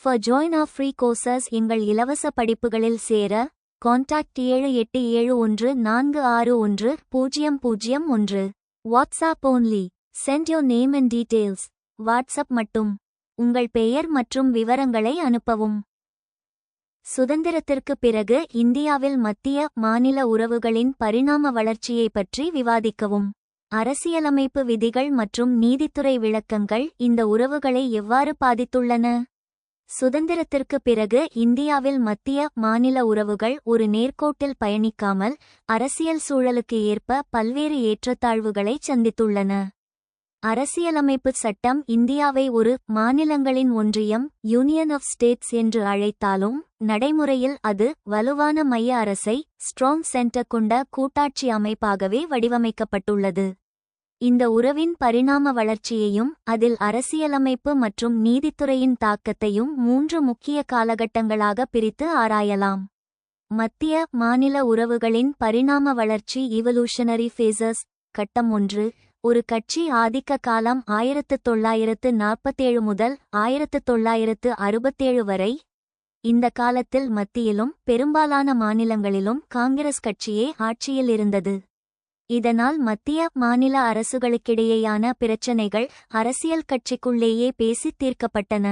For join our free courses எங்கள் இலவச படிப்புகளில் சேர contact 7871461001. WhatsApp only. Send your name and details. WhatsApp மட்டும். உங்கள் பெயர் மற்றும் விவரங்களை அனுப்பவும். சுதந்திரத்திற்கு பிறகு இந்தியாவில் மத்திய மாநில உறவுகளின் பரிணாம வளர்ச்சியை பற்றி விவாதிக்கவும். அரசியலமைப்பு விதிகள் மற்றும் நீதித்துறை விளக்கங்கள் இந்த உறவுகளை எவ்வாறு பாதித்துள்ளன? சுதந்திரத்திற்கு பிறகு இந்தியாவில் மத்திய மாநில உறவுகள் ஒரு நேர்கோட்டில் பயணிக்காமல் அரசியல் சூழலுக்கு ஏற்ப பல்வேறு ஏற்றத்தாழ்வுகளை சந்தித்துள்ளன. அரசியலமைப்பு சட்டம் இந்தியாவை ஒரு மாநிலங்களின் ஒன்றியம் யூனியன் ஆஃப் ஸ்டேட்ஸ் என்று அழைத்தாலும் நடைமுறையில் அது வலுவான மைய அரசை ஸ்ட்ராங் சென்டர் கொண்ட கூட்டாட்சி அமைப்பாகவே வடிவமைக்கப்பட்டுள்ளது. இந்த உறவின் பரிணாம வளர்ச்சியையும் அதில் அரசியலமைப்பு மற்றும் நீதித்துறையின் தாக்கத்தையும் 3 முக்கிய காலகட்டங்களாக பிரித்து ஆராயலாம். மத்திய மாநில உறவுகளின் பரிணாம வளர்ச்சி இவல்யூஷனரி ஃபேசஸ். கட்டம் 1. ஒரு கட்சி ஆதிக்க காலம் 1947 முதல் 1967 வரை. இந்த காலத்தில் மத்தியிலும் பெரும்பாலான மாநிலங்களிலும் காங்கிரஸ் கட்சியே ஆட்சியில் இருந்தது. இதனால் மத்திய மாநில அரசுகளுக்கிடையேயான பிரச்சினைகள் அரசியல் கட்சிக்குள்ளேயே பேசித் தீர்க்கப்பட்டன.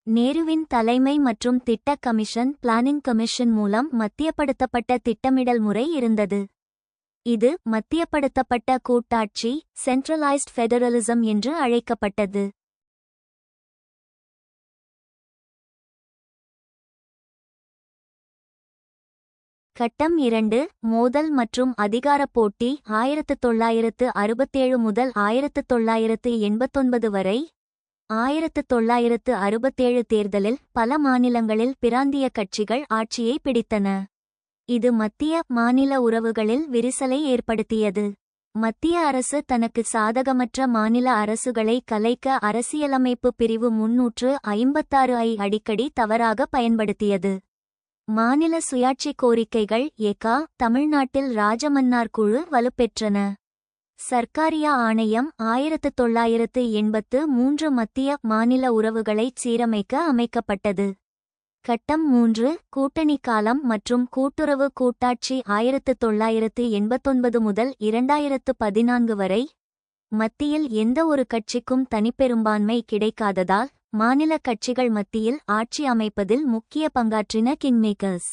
நேருவின் தலைமை மற்றும் திட்ட கமிஷன் பிளானிங் கமிஷன் மூலம் மத்தியப்படுத்தப்பட்ட திட்டமிடல் முறை இருந்தது. இது மத்தியப்படுத்தப்பட்ட கூட்டாட்சி சென்ட்ரலைஸ்ட் ஃபெடரலிசம் என்று அழைக்கப்பட்டது. கட்டம் 2. மோதல் மற்றும் அதிகாரப் போட்டி 1967 முதல் 1989 வரை. 1967 தேர்தலில் பல மாநிலங்களில் பிராந்திய கட்சிகள் ஆட்சியை பிடித்தன. இது மத்திய மாநில உறவுகளில் விரிசலை ஏற்படுத்தியது. மத்திய அரசு தனக்கு சாதகமற்ற மாநில அரசுகளை கலைக்க அரசியலமைப்பு பிரிவு 356 ஐ அடிக்கடி தவறாக பயன்படுத்தியது. மாநில சுயாட்சி கோரிக்கைகள் ஏகா தமிழ்நாட்டில் ராஜமன்னார் குழு வலுப்பெற்றன. சர்க்காரியா ஆணையம் 1983 மத்திய மாநில உறவுகளைச் சீரமைக்க அமைக்கப்பட்டது. கட்டம் 3. கூட்டணி காலம் மற்றும் கூட்டுறவு கூட்டாட்சி 1989 முதல் 2014 வரை. மத்தியில் எந்த ஒரு கட்சிக்கும் தனிப்பெரும்பான்மை கிடைக்காததால் மாநில கட்சிகள் மத்தியில் ஆட்சி அமைப்பதில் முக்கிய பங்காற்றின கிங்மேக்கர்ஸ்.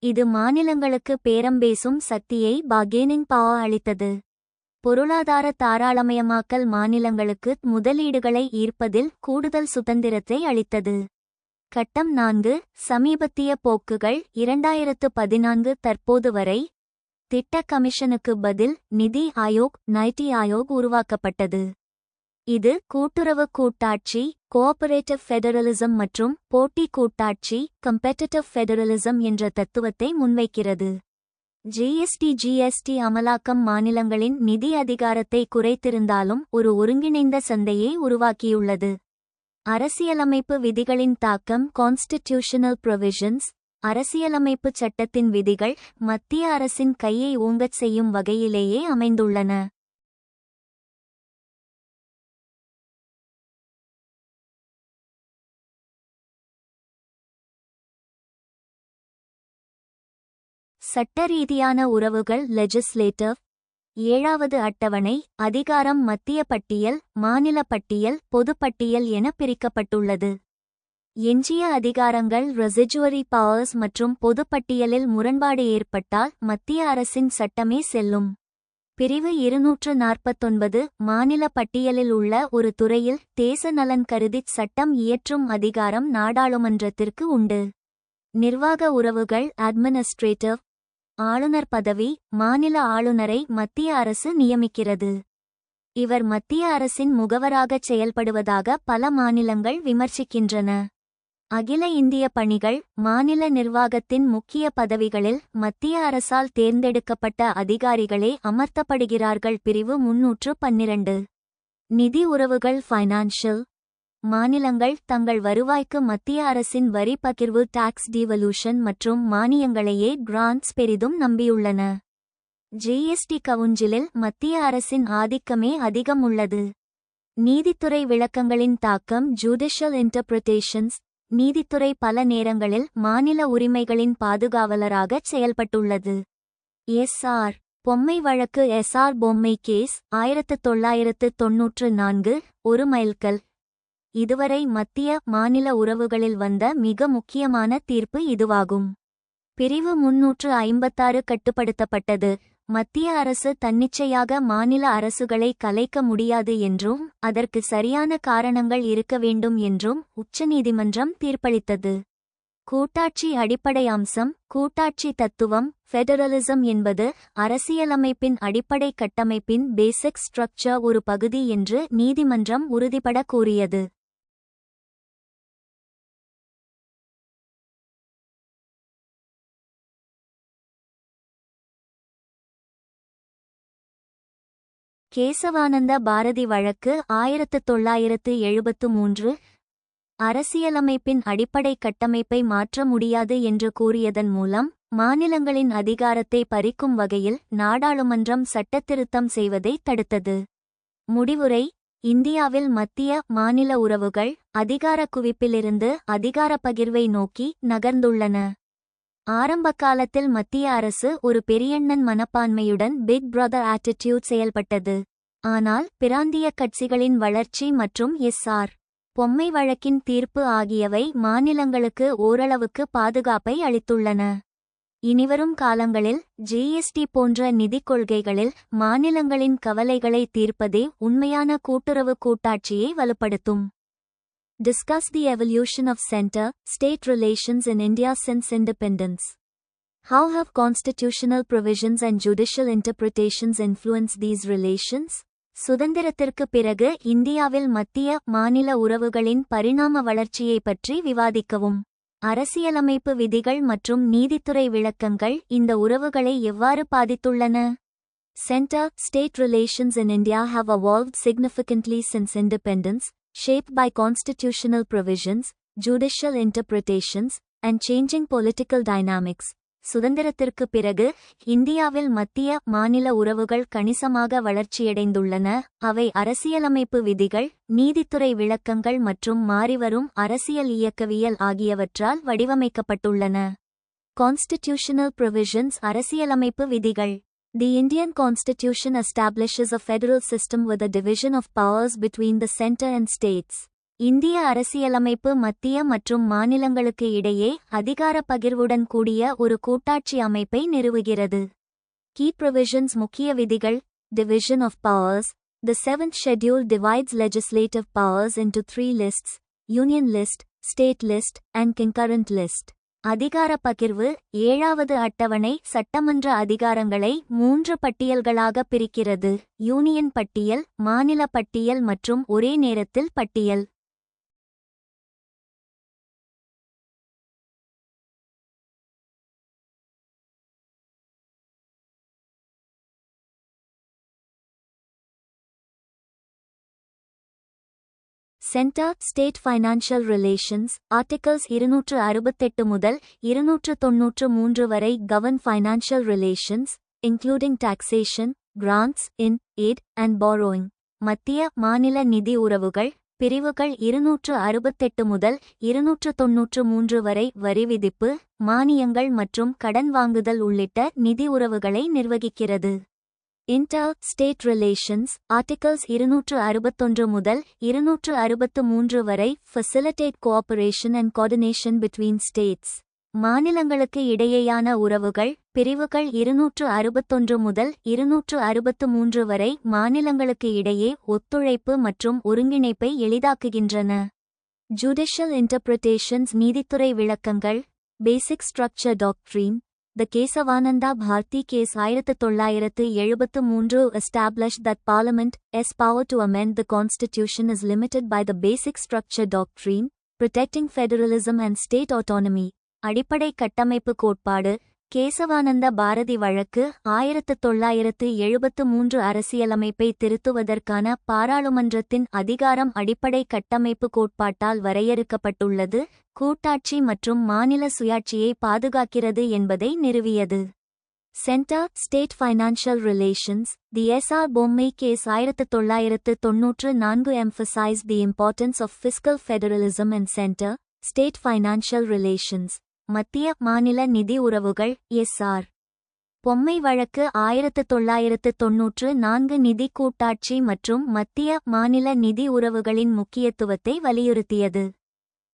இது மாநிலங்களுக்கு பேரம்பேசும் சக்தியை பார்கெனிங் பவர் அளித்தது. பொருளாதார தாராளமயமாக்கல் மாநிலங்களுக்கு முதலீடுகளை ஈர்ப்பதில் கூடுதல் சுதந்திரத்தை அளித்தது. கட்டம் 4. சமீபத்திய போக்குகள் 2014 தற்போது வரை. திட்ட கமிஷனுக்கு பதில் நிதி ஆயோக் நைட்டி ஆயோக் உருவாக்கப்பட்டது. இது கூட்டுறவு கூட்டாட்சி கோஆபரேட்டிவ் ஃபெடரலிசம் மற்றும் போட்டி கூட்டாட்சி கம்பெட்டிட்டிவ் ஃபெடரலிசம் என்ற தத்துவத்தை முன்வைக்கிறது. ஜிஎஸ்டி அமலாக்கம் மாநிலங்களின் நிதி அதிகாரத்தை குறைத்திருந்தாலும் ஒரு ஒருங்கிணைந்த சந்தையை உருவாக்கியுள்ளது. அரசியலமைப்பு விதிகளின் தாக்கம் கான்ஸ்டிடியூஷனல் ப்ரொவிஷன்ஸ். அரசியலமைப்பு சட்டத்தின் விதிகள் மத்திய அரசின் கையை ஓங்கச் செய்யும் வகையிலேயே அமைந்துள்ளன. சட்டரீதியான உறவுகள் லெஜிஸ்லேட்டிவ். 7வது அட்டவணை. அதிகாரம் மத்திய பட்டியல் மாநில பட்டியல் பொதுப்பட்டியல் என பிரிக்கப்பட்டுள்ளது. எஞ்சிய அதிகாரங்கள் ரெசிஜுவரி பவர்ஸ் மற்றும் பொதுப்பட்டியலில் முரண்பாடு ஏற்பட்டால் மத்திய அரசின் சட்டமே செல்லும். பிரிவு 249 மாநில பட்டியலில் உள்ள ஒரு துறையில் தேச நலன் கருதிச் சட்டம் இயற்றும் அதிகாரம் நாடாளுமன்றத்திற்கு உண்டு. நிர்வாக உறவுகள் அட்மினிஸ்ட்ரேட்டிவ். ஆளுநர் பதவி. மாநில ஆளுநரை மத்திய அரசு நியமிக்கிறது. இவர் மத்திய அரசின் முகவராகச் செயல்படுவதாக பல மாநிலங்கள் விமர்சிக்கின்றன. அகில இந்திய பணிகள். மாநில நிர்வாகத்தின் முக்கிய பதவிகளில் மத்திய அரசால் தேர்ந்தெடுக்கப்பட்ட அதிகாரிகளே அமர்த்தப்படுகிறார்கள். பிரிவு 312. நிதி உறவுகள் ஃபைனான்ஷியல். மாநிலங்கள் தங்கள் வருவாய்க்கு மத்திய அரசின் வரி பகிர்வு டாக்ஸ் டிவல்யூஷன் மற்றும் மானியங்களையே கிராண்ட்ஸ் பெரிதும் நம்பியுள்ளன. ஜிஎஸ்டி கவுன்சிலில் மத்திய அரசின் ஆதிக்கமே அதிகம் உள்ளது. நீதித்துறை விளக்கங்களின் தாக்கம் ஜுடிஷியல் இன்டர்பிரிட்டேஷன்ஸ். நீதித்துறை பல நேரங்களில் மாநில உரிமைகளின் பாதுகாவலராகச் செயல்பட்டுள்ளது. எஸ்.ஆர். பொம்மை வழக்கு எஸ்.ஆர். பொம்மை கேஸ் 1994 ஒரு மைல்கல். இதுவரை மத்திய மாநில உறவுகளில் வந்த மிக முக்கியமான தீர்ப்பு இதுவாகும். பிரிவு 356 கட்டுப்படுத்தப்பட்டது. மத்திய அரசு தன்னிச்சையாக மாநில அரசுகளை கலைக்க முடியாது என்றும் அதற்கு சரியான காரணங்கள் இருக்க வேண்டும் என்றும் உச்சநீதிமன்றம் தீர்ப்பளித்தது. கூட்டாட்சி அடிப்படை அம்சம், கூட்டாட்சி தத்துவம், ஃபெடரலிசம் என்பது அரசியலமைப்பின் அடிப்படை கட்டமைப்பின் பேசிக் ஸ்ட்ரக்சர் ஒரு பகுதி என்று நீதிமன்றம் உறுதிபட கூறியது. கேசவானந்த பாரதி வழக்கு 1973 அரசியலமைப்பின் அடிப்படை கட்டமைப்பை மாற்ற முடியாது என்று கூறியதன் மூலம் மாநிலங்களின் அதிகாரத்தை பறிக்கும் வகையில் நாடாளுமன்றம் சட்டத்திருத்தம் செய்வதை தடுத்தது. முடிவுரை: இந்தியாவில் மத்திய மாநில உறவுகள் அதிகார குவிப்பிலிருந்து அதிகார பகிர்வை நோக்கி நகர்ந்துள்ளன. ஆரம்ப காலத்தில் மத்திய அரசு ஒரு பெரியண்ணன் மனப்பான்மையுடன் பிக் பிரதர் ஆட்டிடியூட் செயல்பட்டது. ஆனால் பிராந்திய கட்சிகளின் வளர்ச்சி மற்றும் எஸ்.ஆர். பொம்மை வழக்கின் தீர்ப்பு ஆகியவை மாநிலங்களுக்கு ஓரளவுக்கு பாதுகாப்பை அளித்துள்ளன. இனிவரும் காலங்களில் ஜிஎஸ்டி போன்ற நிதிக் கொள்கைகளில் மாநிலங்களின் கவலைகளை தீர்ப்பதே உண்மையான கூட்டுறவு கூட்டாட்சியை வலுப்படுத்தும். Discuss the evolution of center-state relations in India since independence. How have constitutional provisions and judicial interpretations influenced these relations? சுதந்திரத்திற்கு பிறகு இந்தியாவில் மத்திய மாநில உறவுகளின் பரிணாம வளர்ச்சியை பற்றி விவாதிக்கவும். அரசியலமைப்பு விதிகள் மற்றும் நீதித்துறை விளக்கங்கள் இந்த உறவுகளை எவ்வாறு பாதித்துள்ளன? Center-state relations in India have evolved significantly since independence, shaped by constitutional provisions, judicial interpretations, and changing political dynamics. சுதந்திரத்திற்கு பிறகு இந்தியாவில் மத்திய மாநில உறவுகள் கணிசமாக வளர்ச்சியடைந்துள்ளன. அவை அரசியலமைப்பு விதிகள், நீதித்துறை விளக்கங்கள் மற்றும் மாறிவரும் அரசியல் இயக்கவியல் ஆகியவற்றால் வடிவமைக்கப்பட்டுள்ளன. Constitutional provisions அரசியலமைப்பு விதிகள். The Indian Constitution establishes a federal system with a division of powers between the center and states. இந்திய அரசியலமைப்பு மத்திய மற்றும் மாநிலங்களுக்கு இடையே அதிகார பகிர்வுடன் கூடிய ஒரு கூட்டாட்சி அமைப்பை நிறுவுகிறது. Key provisions முக்கிய விதிகள். Division of powers. The 7th schedule divides legislative powers into 3 lists: Union list, State list, and concurrent list. அதிகார பகிர்வு. 7வது அட்டவணை சட்டமன்ற அதிகாரங்களை 3 பட்டியல்களாக பிரிக்கிறது: யூனியன் பட்டியல், மாநில பட்டியல் மற்றும் ஒரே நேரத்தில் பட்டியல். Center-state financial relations. Articles 268 முதல் 293 வரை govern financial relations, including taxation, grants in, aid, and borrowing. மத்திய மாநில நிதி உறவுகள். பிரிவுகள் 268 முதல் 293 வரை வரி விதிப்பு, மானியங்கள் மற்றும் கடன் வாங்குதல் உள்ளிட்ட நிதி உறவுகளை நிர்வகிக்கிறது. Inter-state relations. Articles 261 முதல் 263 வரை facilitate cooperation and coordination between states. மாநிலங்களுக்கு இடையேயான உறவுகள். பிரிவுகள் 261 முதல் 263 வரை மாநிலங்களுக்கு இடையே ஒத்துழைப்பு மற்றும் ஒருங்கிணைப்பை எளிதாக்குகின்றன. Judicial interpretations. நீதித்துறை விளக்கங்கள். Basic structure doctrine. The Kesavananda Bharati case 1973 established that Parliament's power to amend the constitution is limited by the basic structure doctrine, protecting federalism and state autonomy. அடிப்படை கட்டமைப்பு கோட்பாடு. கேசவானந்த பாரதி வழக்கு 1973 அரசியலமைப்பை திருத்துவதற்கான பாராளுமன்றத்தின் அதிகாரம் அடிப்படை கட்டமைப்பு கோட்பாட்டால் வரையறுக்கப்பட்டுள்ளது, கூட்டாட்சி மற்றும் மாநில சுயாட்சியை பாதுகாக்கிறது என்பதை நிறுவியது. Center-state financial relations. The S.R. Bommai case 1994 emphasized the importance of fiscal federalism and center state financial relations. மத்திய மாநில நிதி உறவுகள் எஸ்ஆர். பொம்மை வழக்கு 1994 நிதி கூட்டாட்சி மற்றும் மத்திய மாநில நிதி உறவுகளின் முக்கியத்துவத்தை வலியுறுத்தியது.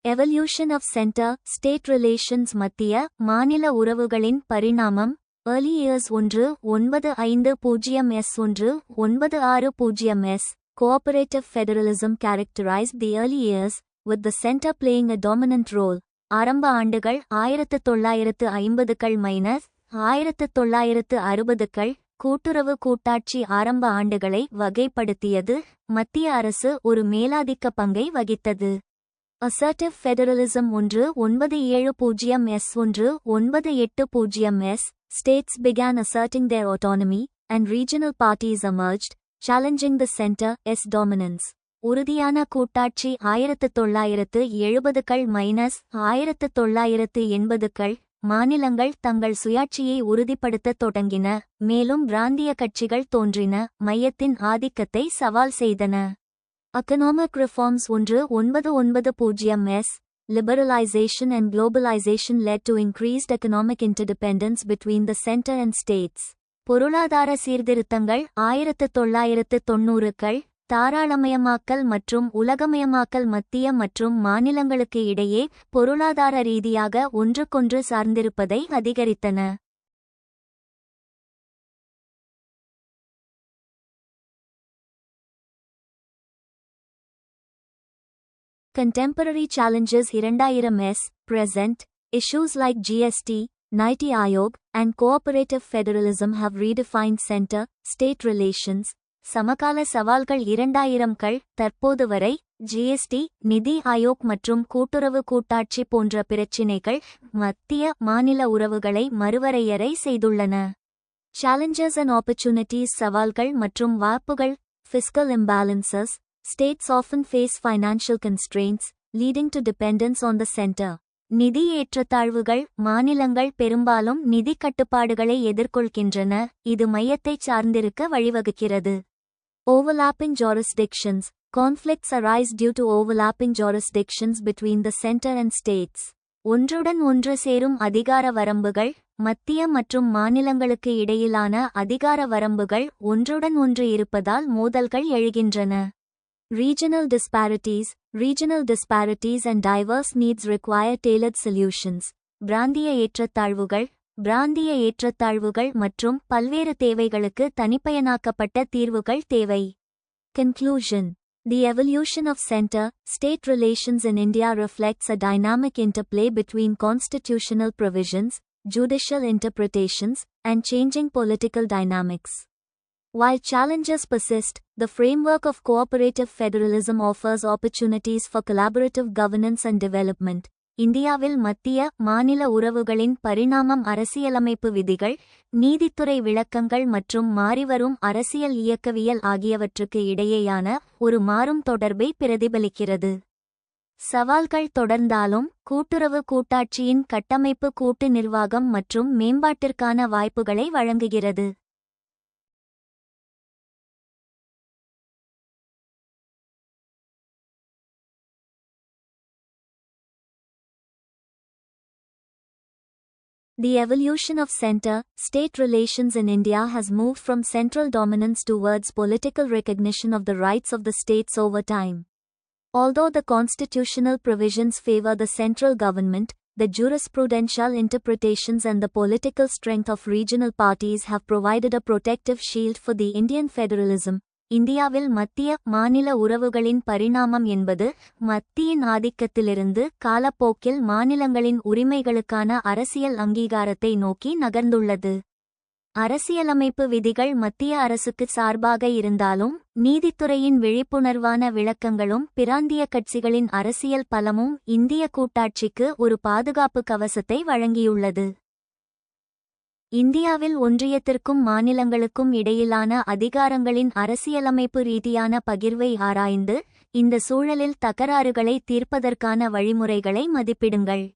Evolution of centre state relations. மத்திய மாநில உறவுகளின் பரிணாமம். Early years 1950s 1960s. Cooperative federalism characterized the early years, with the center playing a dominant role. ஆரம்ப ஆண்டுகள் 1950கள் - 1960கள். கூட்டுறவு கூட்டாட்சி ஆரம்ப ஆண்டுகளை வகைப்படுத்தியது. மத்திய அரசு ஒரு மேலாதிக்க பங்கை வகித்தது. Assertive federalism 1970s 1980s. States began asserting their autonomy, and regional parties emerged, challenging the center's dominance. உறுதியான கூட்டாட்சி 1970கள் - 1980கள். மாநிலங்கள் தங்கள் சுயாட்சியை உறுதிப்படுத்தத் தொடங்கின, மேலும் பிராந்திய கட்சிகள் தோன்றின, மையத்தின் ஆதிக்கத்தை சவால் செய்தன. Economic reforms 1990s. Liberalization and globalization led to increased economic interdependence between the center and states. பொருளாதார சீர்திருத்தங்கள் 1990கள். தாராளமயமாக்கல் மற்றும் உலகமயமாக்கல் மத்திய மற்றும் மாநிலங்களுக்கு இடையே பொருளாதார ரீதியாக ஒன்றுக்கொன்று சார்ந்திருப்பதை அதிகரித்தன. Contemporary challenges 2000s. Present issues like GST, Niti Aayog, and cooperative federalism have redefined center-state relations. சமகால சவால்கள் 2000கள். தற்போது வரை ஜிஎஸ்டி, நிதி ஆயோக் மற்றும் கூட்டுறவு கூட்டாட்சி போன்ற பிரச்சினைகள் மத்திய மாநில உறவுகளை மறுவரையறை செய்துள்ளன. Challenges and opportunities. சவால்கள் மற்றும் வாய்ப்புகள். Fiscal imbalances. States often face financial constraints, leading to dependence on the center. நிதி ஏற்றத்தாழ்வுகள். மாநிலங்கள் பெரும்பாலும் நிதி கட்டுப்பாடுகளை எதிர்கொள்கின்றன, இது மையத்தைச் சார்ந்திருக்க வழிவகுக்கிறது. Overlapping jurisdictions. Conflicts arise due to overlapping jurisdictions between the center and states. ஒன்றுடன் ஒன்று சேரும் அதிகார வரம்புகள். மத்திய மற்றும் மாநிலங்களுக்கு இடையிலான அதிகார வரம்புகள் ஒன்றுடன் ஒன்று இருப்பதால் மோதல்கள் எழுகின்றன. Regional disparities. Regional disparities and diverse needs require tailored solutions. பிராந்திய ஏற்றத்தாழ்வுகள். பிராந்திய ஏற்றத்தாழ்வுகள் மற்றும் பல்வேறு தேவைகளுக்கு தனிப்பயனாக்கப்பட்ட தீர்வுகள் தேவை. Conclusion. The evolution of center-state relations in India reflects a dynamic interplay between constitutional provisions, judicial interpretations, and changing political dynamics. While challenges persist, the framework of cooperative federalism offers opportunities for collaborative governance and development. இந்தியாவில் மத்திய மாநில உறவுகளின் பரிணாமம் அரசியலமைப்பு விதிகள், நீதித்துறை விளக்கங்கள் மற்றும் மாறிவரும் அரசியல் இயக்கவியல் ஆகியவற்றுக்கு இடையேயான ஒரு மாறும் தொடர்பை பிரதிபலிக்கிறது. சவால்கள் தொடர்ந்தாலும் கூட்டுறவு கூட்டாட்சியின் கட்டமைப்பு கூட்டு நிர்வாகம் மற்றும் மேம்பாட்டிற்கான வாய்ப்புகளை வழங்குகிறது. The evolution of center-state relations in India has moved from central dominance towards political recognition of the rights of the states over time. Although the constitutional provisions favor the central government, the jurisprudential interpretations and the political strength of regional parties have provided a protective shield for the Indian federalism. இந்தியாவில் மத்திய மாநில உறவுகளின் பரிணாமம் என்பது மத்தியின் ஆதிக்கத்திலிருந்து காலப்போக்கில் மாநிலங்களின் உரிமைகளுக்கான அரசியல் அங்கீகாரத்தை நோக்கி நகர்ந்துள்ளது. அரசியலமைப்பு விதிகள் மத்திய அரசுக்கு சார்பாக இருந்தாலும், நீதித்துறையின் விழிப்புணர்வான விளக்கங்களும் பிராந்திய கட்சிகளின் அரசியல் பலமும் இந்திய கூட்டாட்சிக்கு ஒரு பாதுகாப்பு கவசத்தை வழங்கியுள்ளது. இந்தியாவில் ஒன்றியத்திற்கும் மாநிலங்களுக்கும் இடையிலான அதிகாரங்களின் அரசியலமைப்பு ரீதியான பகிர்வை ஆராய்ந்து, இந்த சூழலில் தகராறுகளை தீர்ப்பதற்கான வழிமுறைகளை மதிப்பிடுங்கள்.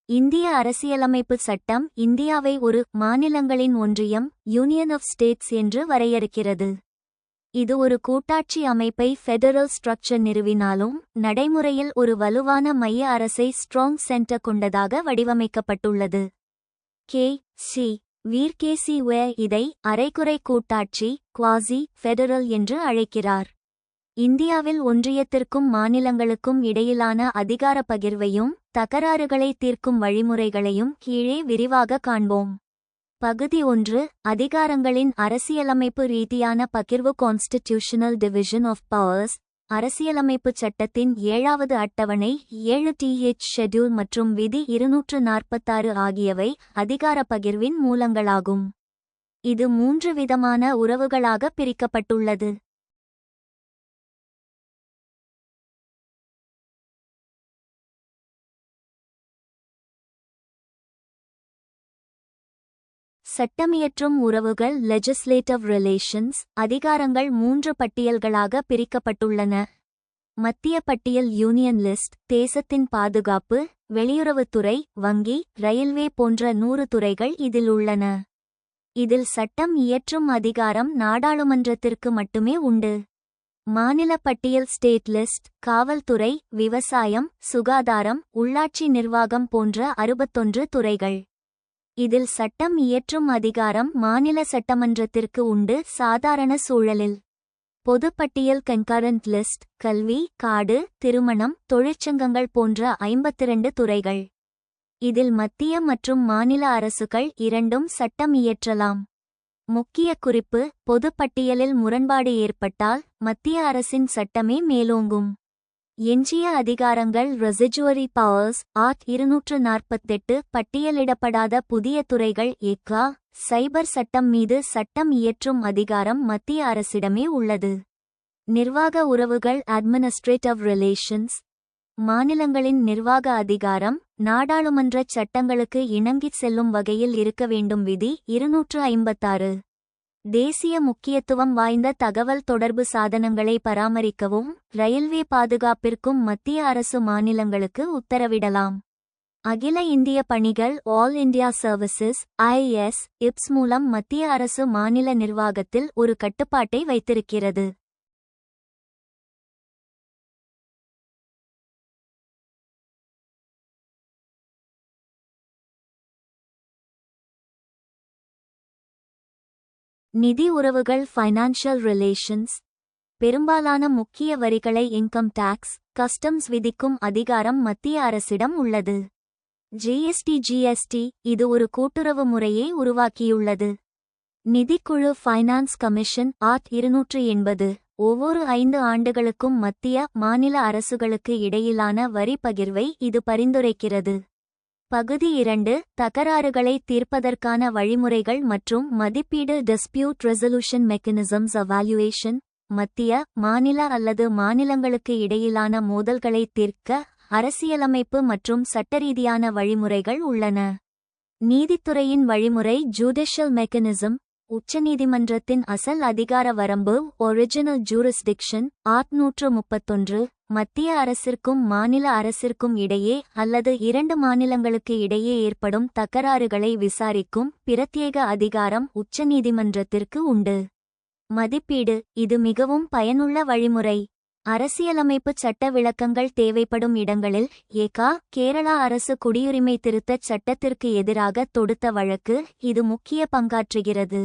இந்திய அரசியலமைப்பு சட்டம் இந்தியாவை ஒரு மாநிலங்களின் ஒன்றியம், யூனியன் ஆஃப் ஸ்டேட்ஸ் என்று வரையறுக்கிறது. இது ஒரு கூட்டாட்சி அமைப்பை ஃபெடரல் ஸ்ட்ரக்சர் நிறுவினாலும் நடைமுறையில் ஒரு வலுவான மைய அரசை ஸ்ட்ராங் சென்டர் கொண்டதாக வடிவமைக்கப்பட்டுள்ளது. கே.சி. வீர்கேசி இதை அரைகுறை கூட்டாட்சி குவாசி ஃபெடரல் என்று அழைக்கிறார். இந்தியாவில் ஒன்றியத்திற்கும் மாநிலங்களுக்கும் இடையிலான அதிகார பகிர்வையும் தகராறுகளை தீர்க்கும் வழிமுறைகளையும் கீழே விரிவாக காண்போம். பகுதி 1. அதிகாரங்களின் அரசியலமைப்பு ரீதியான பகிர்வு. Constitutional division of powers. அரசியலமைப்புச் சட்டத்தின் 7வது அட்டவணை 7th ஷெட்யூல் மற்றும் விதி 246 ஆகியவை அதிகார பகிர்வின் மூலங்களாகும். இது 3 விதமான உறவுகளாக பிரிக்கப்பட்டுள்ளது. சட்டமியற்றும் உறவுகள் லெஜிஸ்லேட்டிவ் ரிலேஷன்ஸ். அதிகாரங்கள் 3 பட்டியல்களாக பிரிக்கப்பட்டுள்ளன. மத்திய பட்டியல் யூனியன் லிஸ்ட் தேசத்தின் பாதுகாப்பு, வெளியுறவுத்துறை, வங்கி, ரயில்வே போன்ற 100 துறைகள் இதில் உள்ளன. இதில் சட்டம் இயற்றும் அதிகாரம் நாடாளுமன்றத்திற்கு மட்டுமே உண்டு. மாநில பட்டியல் ஸ்டேட் லிஸ்ட் காவல்துறை, விவசாயம், சுகாதாரம், உள்ளாட்சி நிர்வாகம் போன்ற 61 துறைகள். இதில் சட்டம் இயற்றும் அதிகாரம் மாநில சட்டமன்றத்திற்கு உண்டு. சாதாரண சூழலில் பொதுப்பட்டியல் கன்கரண்ட் லிஸ்ட் கல்வி, காடு, திருமணம், தொழிற்சங்கங்கள் போன்ற 52 துறைகள். இதில் மத்திய மற்றும் மாநில அரசுகள் இரண்டும் சட்டம் இயற்றலாம். முக்கிய குறிப்பு: பொதுப்பட்டியலில் முரண்பாடு ஏற்பட்டால் மத்திய அரசின் சட்டமே மேலோங்கும். எஞ்சிய அதிகாரங்கள் ரெசிஜுவரி பவர்ஸ். ஆர்ட் 248 பட்டியலிடப்படாத புதிய துறைகள். சைபர் சட்டம் மீது சட்டம் இயற்றும் அதிகாரம் மத்திய அரசிடமே உள்ளது. நிர்வாக உறவுகள் அட்மினிஸ்ட்ரேட்டிவ் ரிலேஷன்ஸ். மாநிலங்களின் நிர்வாக அதிகாரம் நாடாளுமன்றச் சட்டங்களுக்கு இணங்கிச் செல்லும் வகையில் இருக்க வேண்டும். விதி 256. தேசிய முக்கியத்துவம் வாய்ந்த தகவல் தொடர்பு சாதனங்களை பராமரிக்கவும் ரயில்வே பாதுகாப்பிற்கும் மத்திய அரசு மாநிலங்களுக்கு உத்தரவிடலாம். அகில இந்திய பணிகள் ஆல் இந்தியா சர்வீசஸ் IS மூலம் மத்திய அரசு மாநில நிர்வாகத்தில் ஒரு கட்டுப்பாட்டை வைத்திருக்கிறது. நிதி உறவுகள் ஃபைனான்ஷியல் ரிலேஷன்ஸ். பெரும்பாலான முக்கிய வரிகளை இன்கம் டாக்ஸ், கஸ்டம்ஸ் விதிக்கும் அதிகாரம் மத்திய அரசிடம் உள்ளது. ஜிஎஸ்டி இது ஒரு கூட்டுறவு முறையை உருவாக்கியுள்ளது. நிதிக்குழு ஃபைனான்ஸ் கமிஷன். ஆர்ட் 280 ஒவ்வொரு 5 ஆண்டுகளுக்கும் மத்திய மாநில அரசுகளுக்கு இடையிலான வரி பகிர்வை இது பரிந்துரைக்கிறது. பகுதி 2. தகராறுகளை தீர்ப்பதற்கான வழிமுறைகள் மற்றும் மதிப்பீடு. Dispute resolution mechanisms evaluation. மத்திய, மாநில அல்லது மாநிலங்களுக்கு இடையிலான மோதல்களை தீர்க்க அரசியலமைப்பு மற்றும் சட்டரீதியான வழிமுறைகள் உள்ளன. நீதித்துறையின் வழிமுறை. Judicial mechanism. உச்சநீதிமன்றத்தின் அசல் அதிகார வரம்பு. Original jurisdiction. ஆர்ட் 131 மத்திய அரசிற்கும் மாநில அரசிற்கும் இடையே அல்லது 2 மாநிலங்களுக்கு இடையே ஏற்படும் தகராறுகளை விசாரிக்கும் பிரத்யேக அதிகாரம் உச்சநீதிமன்றத்திற்கு உண்டு. மதிப்பீடு. இது மிகவும் பயனுள்ள வழிமுறை. அரசியலமைப்பு சட்ட விளக்கங்கள் தேவைப்படும் இடங்களில். கேரளா அரசு குடியுரிமை திருத்தச் சட்டத்திற்கு எதிராக தொடுத்த வழக்கு இது முக்கிய பங்காற்றுகிறது.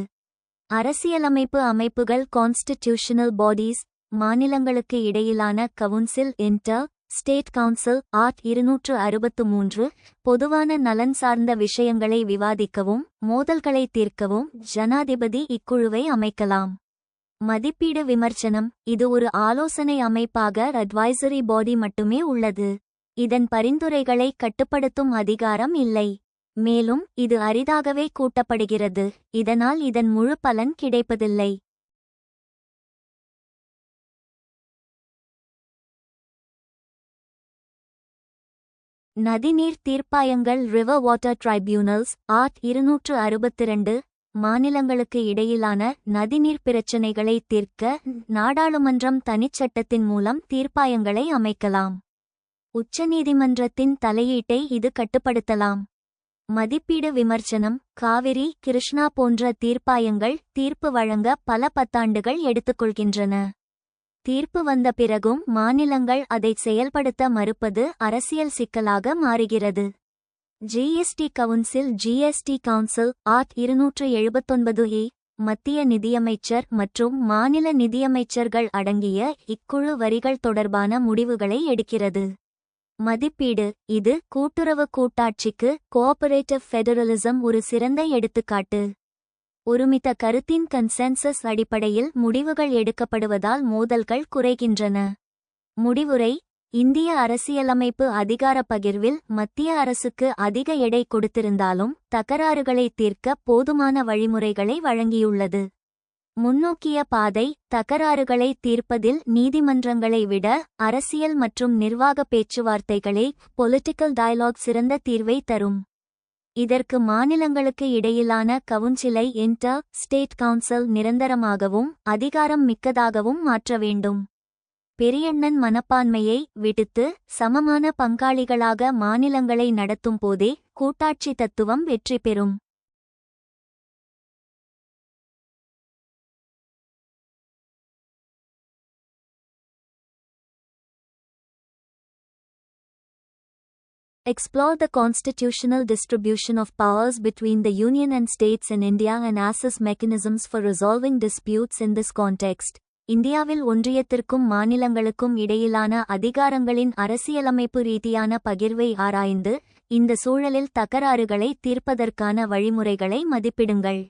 அரசியலமைப்பு அமைப்புகள். Constitutional bodies. மாநிலங்களுக்கு இடையிலான council. Inter state council. Art 263 பொதுவான நலன் சார்ந்த விஷயங்களை விவாதிக்கவும் மோதல்களை தீர்க்கவும் ஜனாதிபதி இக்குழுவை அமைக்கலாம். மதிப்பீடு. விமர்சனம். இது ஒரு ஆலோசனை அமைப்பாக அட்வைசரி பாடி மட்டுமே உள்ளது. இதன் பரிந்துரைகளை கட்டுப்படுத்தும் அதிகாரம் இல்லை. மேலும் இது அரிதாகவே கூட்டப்படுகிறது, இதனால் இதன் முழு பலன் கிடைப்பதில்லை. நதிநீர் தீர்ப்பாயங்கள். River water tribunals. ஆர்ட் 262 மாநிலங்களுக்கு இடையிலான நதிநீர் பிரச்சினைகளை தீர்க்க நாடாளுமன்றம் தனிச்சட்டத்தின் மூலம் தீர்ப்பாயங்களை அமைக்கலாம். உச்சநீதிமன்றத்தின் தலையீட்டை இது கட்டுப்படுத்தலாம். மதிப்பீடு விமர்சனம். காவிரி கிருஷ்ணா போன்ற தீர்ப்பாயங்கள் தீர்ப்பு வழங்க பல பத்தாண்டுகள் எடுத்துக்கொள்கின்றன. தீர்ப்பு வந்த பிறகும் மாநிலங்கள் அதை செயல்படுத்த மறுப்பது அரசியல் சிக்கலாக மாறுகிறது. GST council GST council art 279A மத்திய நிதியமைச்சர் மற்றும் மாநில நிதியமைச்சர்கள் அடங்கிய இக்குழு வரிகள் தொடர்பான முடிவுகளை எடுக்கிறது. மதிப்பீடு. இது கூட்டுறவு கூட்டாட்சிக்கு கோஆபரேட்டிவ் ஃபெடரலிசம் ஒரு சிறந்த எடுத்துக்காட்டு. ஒருமித்த கருத்தின் கன்சென்சஸ் அடிப்படையில் முடிவுகள் எடுக்கப்படுவதால் மோதல்கள் குறைகின்றன. முடிவுரை. இந்திய அரசியலமைப்பு அதிகார பகிர்வில் மத்திய அரசுக்கு அதிக எடை கொடுத்திருந்தாலும் தகராறுகளை தீர்க்க போதுமான வழிமுறைகளை வழங்கியுள்ளது. முன்னோக்கிய பாதை. தகராறுகளை தீர்ப்பதில் நீதிமன்றங்களை விட அரசியல் மற்றும் நிர்வாக பேச்சுவார்த்தைகளே பொலிட்டிக்கல் டயலாக் சிறந்த தீர்வை தரும். இதற்கு மாநிலங்களுக்கு இடையிலான கவுன்சிலை இன்டர் ஸ்டேட் கவுன்சில் நிரந்தரமாகவும் அதிகாரம் மிக்கதாகவும் மாற்ற வேண்டும். பெரியண்ணன் மனப்பான்மையை விடுத்து சமமான பங்காளிகளாக மாநிலங்களை நடத்தும் போதே கூட்டாட்சி தத்துவம் வெற்றி பெறும். Explore the constitutional distribution of powers between the Union and states in India and assess mechanisms for resolving disputes in this context. இந்தியாவில் ஒன்றியத்திற்கும் மாநிலங்களுக்கும் இடையிலான அதிகாரங்களின் அரசியலமைப்பு ரீதியான பகிர்வை ஆராய்ந்து இந்த சூழலில் தகராறுகளை தீர்ப்பதற்கான வழிமுறைகளை மதிப்பிடுங்கள்.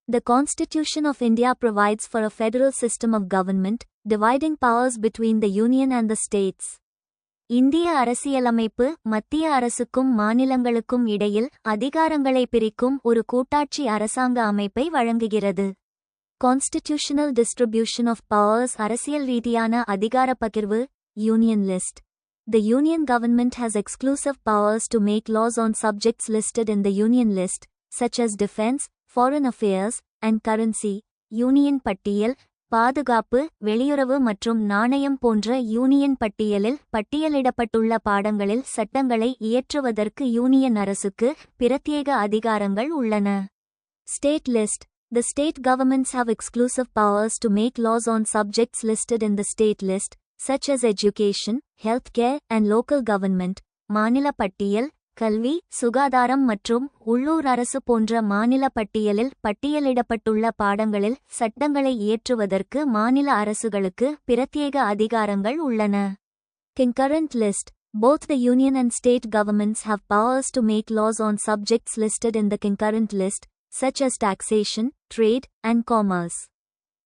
The Constitution of India provides for a federal system of government, dividing powers between the Union and the states. இந்திய அரசியலமைப்பு மத்திய அரசுக்கும் மாநிலங்களுக்கும் இடையில் அதிகாரங்களை பிரிக்கும் ஒரு கூட்டாட்சி அரசாங்க அமைப்பை வழங்குகிறது. Constitutional distribution of powers அரசியல் ரீதியான அதிகார பகிர்வு. Union list. The Union government has exclusive powers to make laws on subjects listed in the Union list, such as defense, foreign affairs, and currency. Union பட்டியல். பாதுகாப்பு, வெளியுறவு மற்றும் நாணயம் போன்ற யூனியன் பட்டியலில் பட்டியலிடப்பட்டுள்ள பாடங்களில் சட்டங்களை இயற்றுவதற்கு யூனியன் அரசுக்கு பிரத்யேக அதிகாரங்கள் உள்ளன. State list. The state governments have exclusive powers to make laws on subjects listed in the state list, such as education, healthcare, and local government. மாநில பட்டியல். கல்வி, சுகாதாரம் மற்றும் உள்ளூர் அரசு போன்ற மாநில பட்டியலில் பட்டியலிடப்பட்டுள்ள பாடங்களில் சட்டங்களை இயற்றுவதற்கு மாநில அரசுகளுக்கு பிரத்யேக அதிகாரங்கள் உள்ளன. Concurrent list. Both the union and state governments have powers to make laws on subjects listed in the concurrent list, such as taxation, trade, and commerce.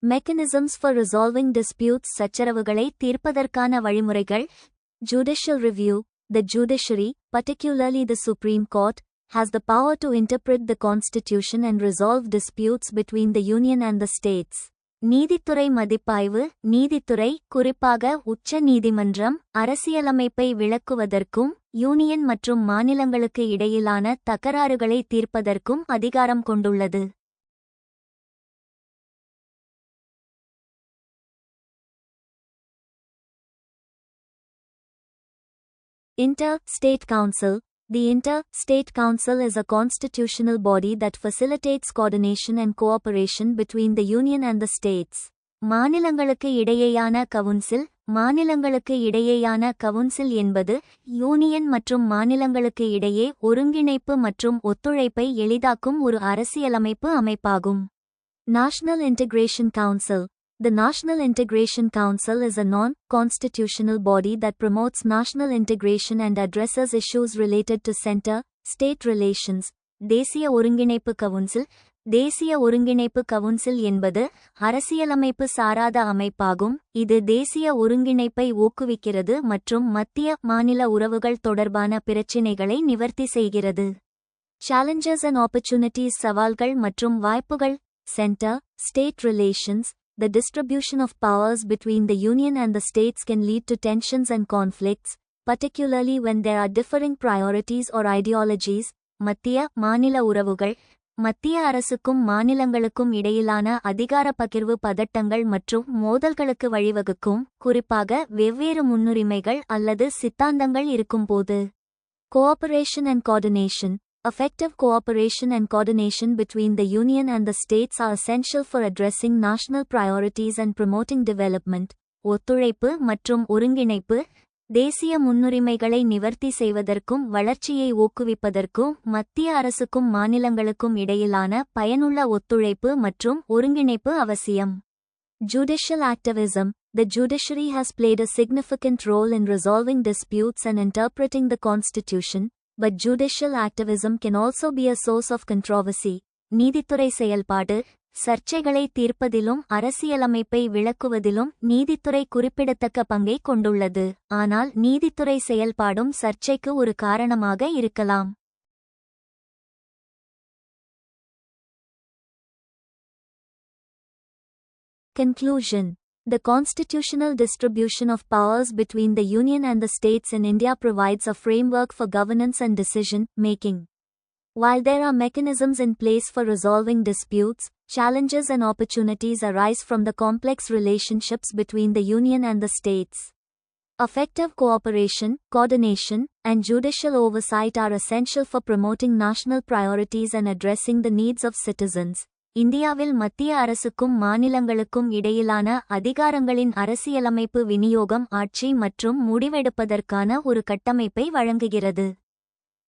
Mechanisms for resolving disputes. சச்சரவுகளை தீர்ப்பதற்கான வழிமுறைகள். Judicial review. The judiciary, particularly the Supreme Court, has the power to interpret the Constitution and resolve disputes between the Union and the states. நீதித்துறை மதிப்பாய்வு. நீதித்துறை, குறிப்பாக உச்ச நீதிமன்றம், அரசியலமைப்பை விளக்குவதற்கும் union மற்றும் மாநிலங்களுக்கு இடையிலான தகராறுகளை தீர்ப்பதற்கும் அதிகாரம் கொண்டுள்ளது. Inter-State Council. The Inter-State Council is a constitutional body that facilitates coordination and cooperation between the Union and the states. மாநிலங்களுக்கு இடையேயான கவுன்சில். மாநிலங்களுக்கு இடையேயான கவுன்சில் என்பது யூனியன் மற்றும் மாநிலங்களுக்கு இடையே ஒருங்கிணைப்பு மற்றும் ஒத்துழைப்பை எளிதாக்கும் ஒரு அரசியலமைப்பு அமைப்பாகும். National Integration Council. The National Integration Council is a non-constitutional body that promotes national integration and addresses issues related to center-state relations. தேசிய ஒருங்கிணைப்பு கவுன்சில். தேசிய ஒருங்கிணைப்பு கவுன்சில் என்பது அரசியலமைப்பு சாராத அமைப்பாகும். இது தேசிய ஒருங்கிணைப்பை ஊக்குவிக்கிறது மற்றும் மத்திய மாநில உறவுகள் தொடர்பான பிரச்சினைகளை நிவர்த்தி செய்கிறது. Challenges and opportunities. சவால்கள் மற்றும் வாய்ப்புகள். Center-state relations. The distribution of powers between the Union and the states can lead to tensions and conflicts, particularly when there are differing priorities or ideologies. மத்திய மாநில உறவுகள். மத்திய அரசுக்கும் மாநிலங்களுக்கும் இடையிலான அதிகார பகிர்வு பதட்டங்கள் மற்றும் மோதல்களுக்கு வழிவகுக்கும், குறிப்பாக வெவ்வேறு முன்னுரிமைகள் அல்லது சித்தாந்தங்கள் இருக்கும்போது. Cooperation and coordination. Effective cooperation and coordination between the Union and the states are essential for addressing national priorities and promoting development. ஒத்துழைப்பு மற்றும் ஒருங்கிணைப்பு தேசிய முன்னுரிமைகளை நிவர்த்தி செய்வதற்கும் வளர்ச்சியை ஊக்குவிப்பதற்கும் மத்திய அரசுக்கும் மாநிலங்களுக்கும் இடையிலான பயனுள்ள ஒத்துழைப்பு மற்றும் ஒருங்கிணைப்பு அவசியம். Judicial activism. The judiciary has played a significant role in resolving disputes and interpreting the constitution, but judicial activism can also be a source of controversy. நீதித்துறை செயல்பாடு சர்ச்சைகளை தீர்ப்பதிலும் அரசியலமைப்பை விளக்குவதிலும் நீதித்துறை குறிப்பிடத்தக்க பங்கை கொண்டுள்ளது. ஆனால் நீதித்துறை செயல்பாடும் சர்ச்சைக்கு ஒரு காரணமாக இருக்கலாம். Conclusion. The constitutional distribution of powers between the Union and the states in India provides a framework for governance and decision-making. While there are mechanisms in place for resolving disputes, challenges and opportunities arise from the complex relationships between the Union and the states. Effective cooperation, coordination, and judicial oversight are essential for promoting national priorities and addressing the needs of citizens. இந்தியாவில் மத்திய அரசுக்கும் மாநிலங்களுக்கும் இடையிலான அதிகாரங்களின் அரசியலமைப்பு விநியோகம் ஆட்சி மற்றும் முடிவெடுப்பதற்கான ஒரு கட்டமைப்பை வழங்குகிறது.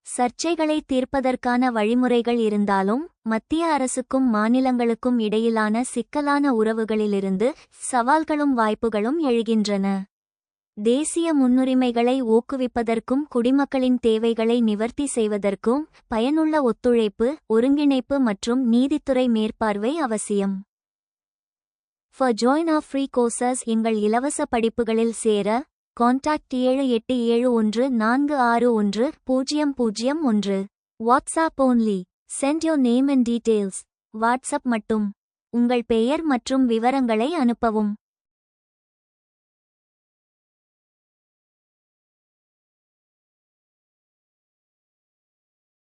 சர்ச்சைகளை தீர்ப்பதற்கான வழிமுறைகள் இருந்தாலும் மத்திய அரசுக்கும் மாநிலங்களுக்கும் இடையிலான சிக்கலான உறவுகளிலிருந்து சவால்களும் வாய்ப்புகளும் எழுகின்றன. தேசிய முன்னுரிமைகளை ஊக்குவிப்பதற்கும் குடிமக்களின் தேவைகளை நிவர்த்தி செய்வதற்கும் பயனுள்ள ஒத்துழைப்பு, ஒருங்கிணைப்பு மற்றும் நீதித்துறை மேற்பார்வை அவசியம். For join our free courses எங்கள் இலவச படிப்புகளில் சேர contact 7871461001. WhatsApp only. Send your name and details. WhatsApp மட்டும். உங்கள் பெயர் மற்றும் விவரங்களை அனுப்பவும்.